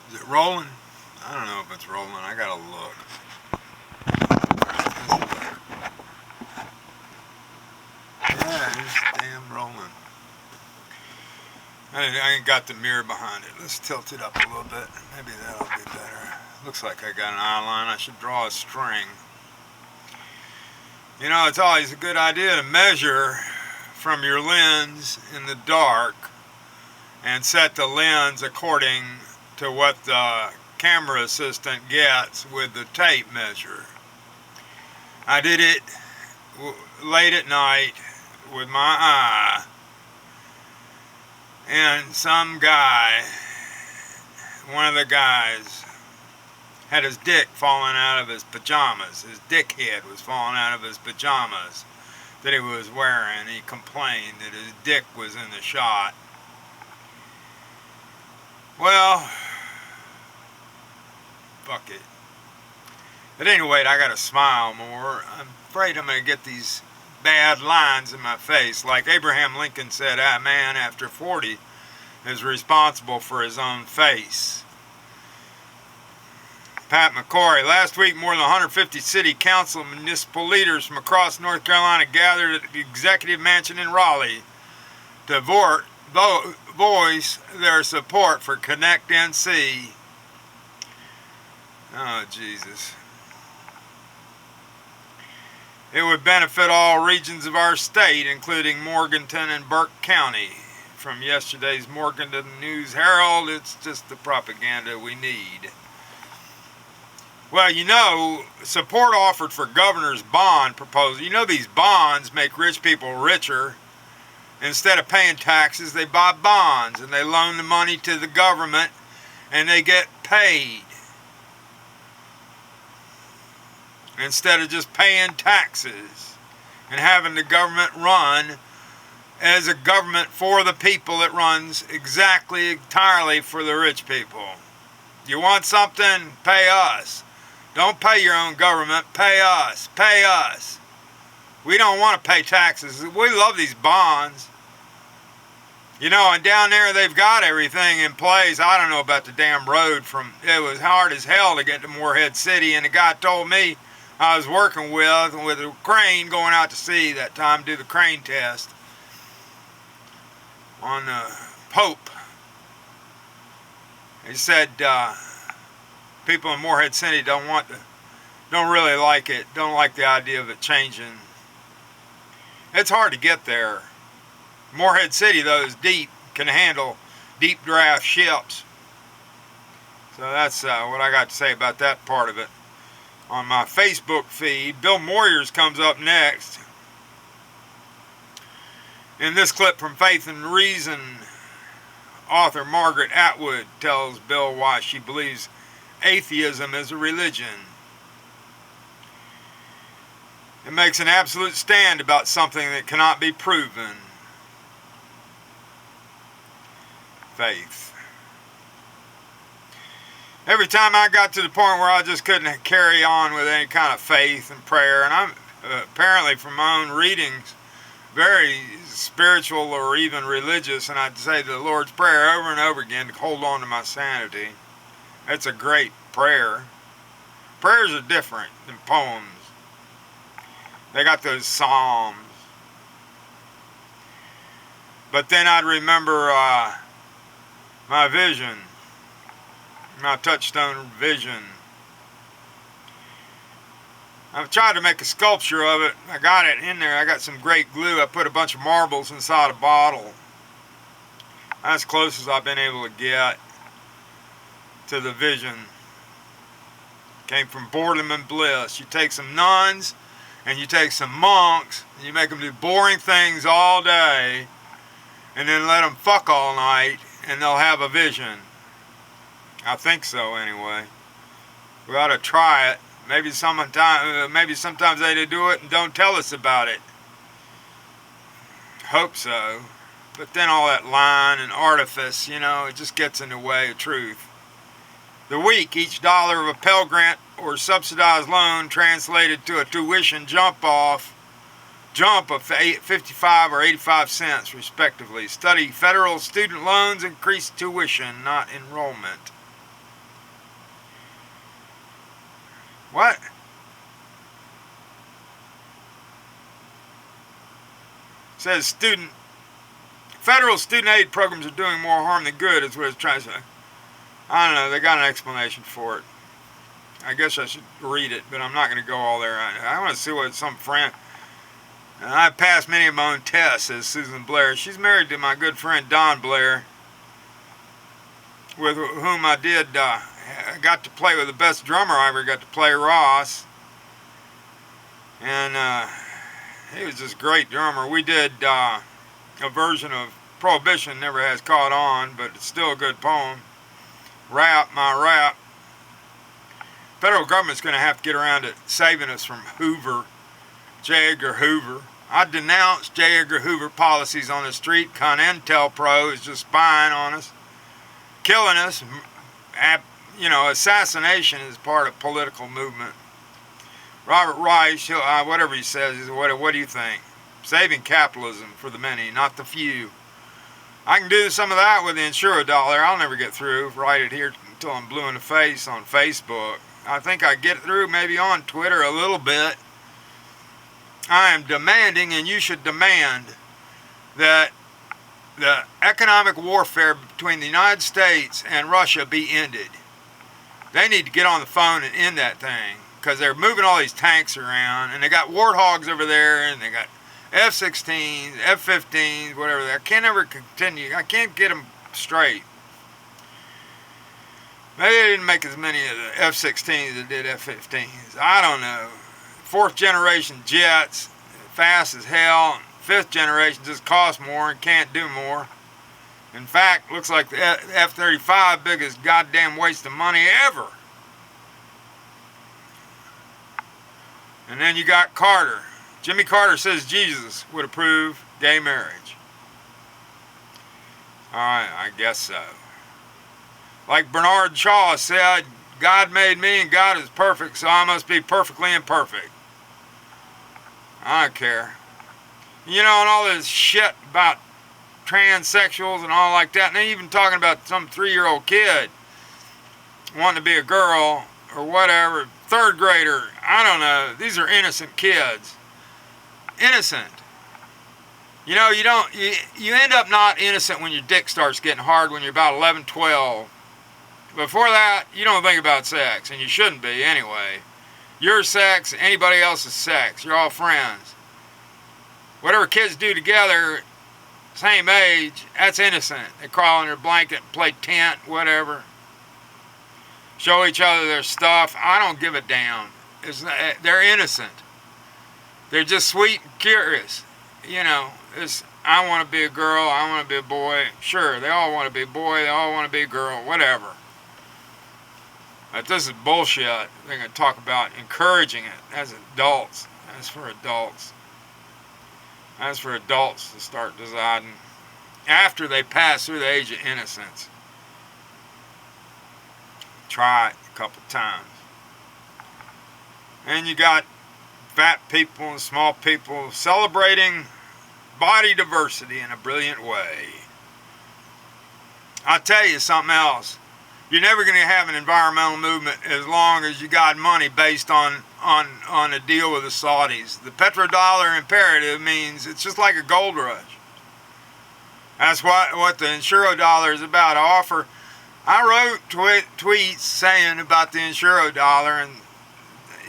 Is it rolling? I don't know if it's rolling. I gotta look. Yeah, it's damn rolling. I ain't got the mirror behind it. Let's tilt it up a little bit. Maybe that'll be better. Looks like I got an eyeline. I should draw a string. You know, it's always a good idea to measure from your lens in the dark and set the lens according to what the camera assistant gets with the tape measure. I did it late at night with my eye, and some guy, one of the guys, had his dick falling out of his pajamas. His dick head was falling out of his pajamas that he was wearing. He complained that his dick was in the shot. Well, fuck it. At any rate, I gotta smile more. I'm afraid I'm gonna get these bad lines in my face. Like Abraham Lincoln said, a man after 40 is responsible for his own face. Pat McCory. Last week, more than 150 city council and municipal leaders from across North Carolina gathered at the Executive Mansion in Raleigh to voice their support for Connect NC. Oh, Jesus. It would benefit all regions of our state, including Morganton and Burke County. From yesterday's Morganton News Herald, it's just the propaganda we need. Well, you know, support offered for governor's bond proposal. You know, these bonds make rich people richer. Instead of paying taxes, they buy bonds and they loan the money to the government and they get paid. Instead of just paying taxes and having the government run as a government for the people, it runs exactly entirely for the rich people. You want something? Pay us. Don't pay your own government. Pay us. Pay us. We don't want to pay taxes. We love these bonds. You know, and down there they've got everything in place. I don't know about the damn road it was hard as hell to get to Morehead City, and the guy told me I was working with a crane going out to sea that time to do the crane test on the Pope. He said people in Morehead City don't really like it, don't like the idea of it changing. It's hard to get there. Morehead City, though, is deep, can handle deep draft ships. So that's what I got to say about that part of it. On my Facebook feed, Bill Moyers comes up next. In this clip from Faith and Reason, author Margaret Atwood tells Bill why she believes atheism is a religion. It makes an absolute stand about something that cannot be proven. Faith. Every time I got to the point where I just couldn't carry on with any kind of faith and prayer, and I'm apparently from my own readings very spiritual or even religious, and I'd say the Lord's Prayer over and over again to hold on to my sanity. It's a great prayer. Prayers are different than poems. They got those psalms. But then I'd remember my vision, my touchstone vision. I've tried to make a sculpture of it. I got it in there. I got some great glue. I put a bunch of marbles inside a bottle. That's as close as I've been able to get to the vision. Came from Boredom and Bliss. You take some nuns and you take some monks and you make them do boring things all day and then let them fuck all night and they'll have a vision. I think so anyway. We ought to try it. Maybe sometimes they do it and don't tell us about it. Hope so. But then all that line and artifice, you know, it just gets in the way of truth. The week, each dollar of a Pell Grant or subsidized loan translated to a tuition jump of 55 or 85 cents, respectively. Study federal student loans increase tuition, not enrollment. What? Says federal student aid programs are doing more harm than good, is what it's trying to say. I don't know, they got an explanation for it. I guess I should read it, but I'm not going to go all there. I want to see what some friend... I've passed many of my own tests, says Susan Blair. She's married to my good friend Don Blair, with whom I got to play with the best drummer I ever got to play, Ross. And he was just a great drummer. We did a version of Prohibition, never has caught on, but it's still a good poem. My rap. Federal government's going to have to get around to saving us from Hoover, J. Edgar Hoover. I denounce J. Edgar Hoover policies on the street. CONINTELPRO is just spying on us, killing us. Assassination is part of political movement. Robert Reich, whatever he says, what do you think? Saving capitalism for the many, not the few. I can do some of that with the Intendor. I'll never get through. Write it here until I'm blue in the face on Facebook. I think I get through maybe on Twitter a little bit. I am demanding, and you should demand, that the economic warfare between the United States and Russia be ended. They need to get on the phone and end that thing, because they're moving all these tanks around, and they got warthogs over there, and they got F-16s, F-15s, whatever. I can't ever continue. I can't get them straight. Maybe they didn't make as many of the F-16s as did F-15s. I don't know. Fourth generation jets, fast as hell. Fifth generation just costs more and can't do more. In fact, looks like the F-35 biggest goddamn waste of money ever. And then you got Carter. Jimmy Carter says Jesus would approve gay marriage. Alright, I guess so. Like Bernard Shaw said, God made me and God is perfect, so I must be perfectly imperfect. I don't care. And all this shit about transsexuals and all like that, and they even talking about some 3-year-old kid wanting to be a girl or whatever, third grader, I don't know. These are innocent kids. Innocent. You end up not innocent when your dick starts getting hard when you're about 11, 12. Before that, you don't think about sex, and you shouldn't be anyway. Your sex, anybody else's sex, you're all friends. Whatever kids do together, same age, that's innocent. They crawl in their blanket, play tent, whatever. Show each other their stuff. I don't give a damn. They're innocent. They're just sweet and curious. I want to be a girl, I want to be a boy. Sure, they all want to be a boy, they all want to be a girl, whatever. But this is bullshit. They're going to talk about encouraging it as adults. That's for adults. That's for adults to start deciding after they pass through the age of innocence. Try it a couple times. And you got fat people and small people celebrating body diversity in a brilliant way. I'll tell you something else. You're never going to have an environmental movement as long as you got money based on a deal with the Saudis. The petrodollar imperative means it's just like a gold rush. That's what the Intendor is about. I wrote tweets saying about the Intendor, and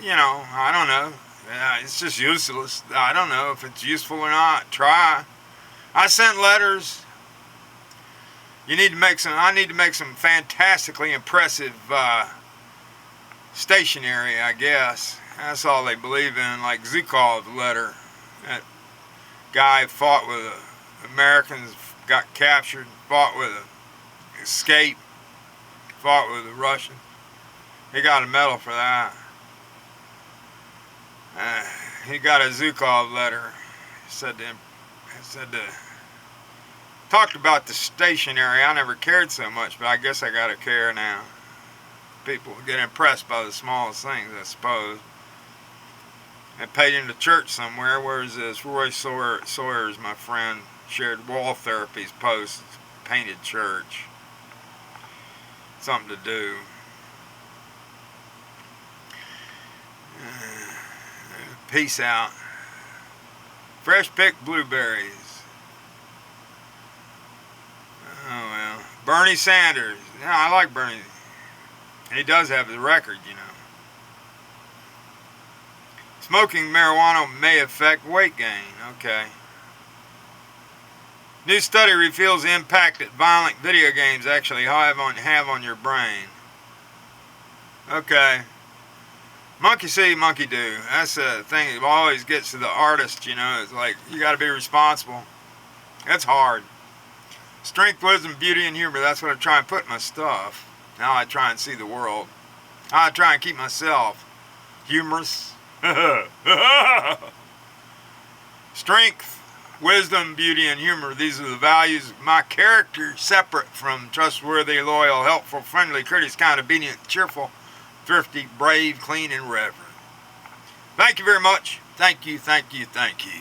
I don't know. It's just useless. I don't know if it's useful or not. Try. I sent letters. I need to make some fantastically impressive stationery, I guess. That's all they believe in, like Zhukov's letter. That guy fought with the Americans, got captured, fought with escaped, fought with the Russians. He got a medal for that. He got a Zhukov letter. Talked about the stationery. I never cared so much, but I guess I gotta care now. People get impressed by the smallest things, I suppose. I paid him to church somewhere. Where is this? Roy Sawyer's my friend. Shared wall therapy's post. Painted church. Something to do. Peace out. Fresh picked blueberries. Oh well. Bernie Sanders. Yeah, I like Bernie. He does have the record, you know. Smoking marijuana may affect weight gain. Okay. New study reveals the impact that violent video games actually have on your brain. Okay. Monkey see, monkey do. That's the thing that always gets to the artist, you know. It's like, you got to be responsible. That's hard. Strength, wisdom, beauty, and humor. That's what I try and put in my stuff. Now I try and see the world. I try and keep myself humorous. Strength, wisdom, beauty, and humor. These are the values of my character, separate from trustworthy, loyal, helpful, friendly, courteous, kind, obedient, cheerful, thrifty, brave, clean, and reverent. Thank you very much. Thank you, thank you, thank you.